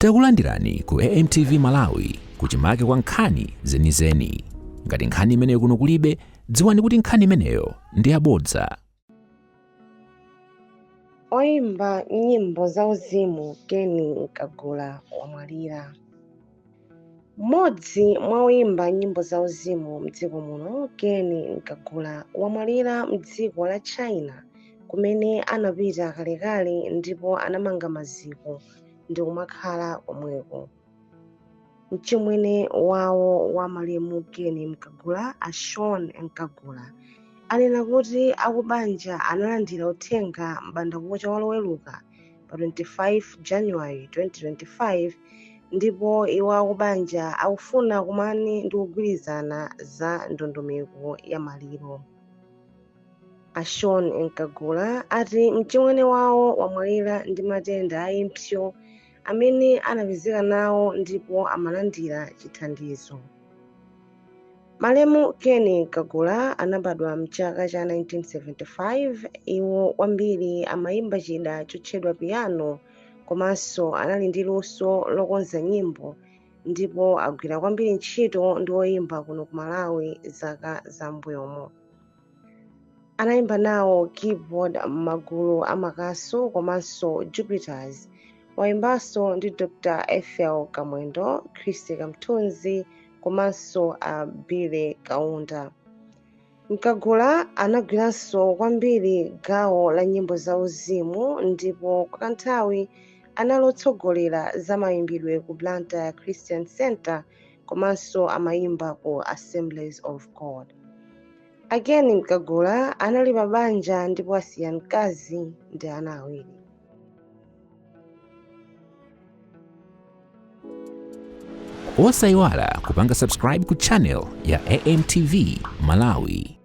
Takulandirani ku AMTV Malawi kuchimake kwa nkhani zenizeni. Ngati nkhani imeneyo kuno kulibe, dziwani kuti nkhani imeneyo ndi yabodza. Oyimba nyimbo zauzimu Kenny Nkagula wamwalira. Mmodzi mwa oyimba nyimbo zauzimu mdziko muno, Kenny Nkagula wamwalira mdziko la China kumene anapita kalekale ndipo anamanga maziko ndi kumakhala komweko. Mchimwene wawo wa malemu Kenny Nkagula, Shaun Nkagula, anena kuti akubanja analandira uthenga m'bandakucha wa Loweruka pa 25 January 2025 ndipo iwo akubanja akufuna kumane ndi kugwirizana za ndondomeko ya maliro. Shaun Nkagula ati mchimwene wawo wamwalira ndi matenda a impsyo amene anapezeka nawo ndipo amalandira chithandizo. Malemu Kenny Nkagula anabadwa mchaka cha 1975. Iwo kwambiri amayimba chida chotchedwa piano komanso anali ndi luso lokonza nyimbo ndipo agwira kwambiri ntchito ndi oyimba kuno ku Malawi zaka zambuyomo. Anayimba nawo keyboard m'magulu amakaso komanso Jupiters. Wayimbanso ndi Dr. Ethel Kamwendo, Chris Kamthunzi komanso Billy Kaunda. Nkagula anagwiranso kwambiri gawo la nyimbo zauzimu ndipo kwa kanthawi analotsogolera za mayimbidwe ku Blantyre Christian Center komanso amayimba ku Assemblies of God. Kenny Nkagula anali pa banja ndipo asiya mkazi ndi ana awiri. Osayiwala kupanga subscribe ku channel ya AMTV Malawi.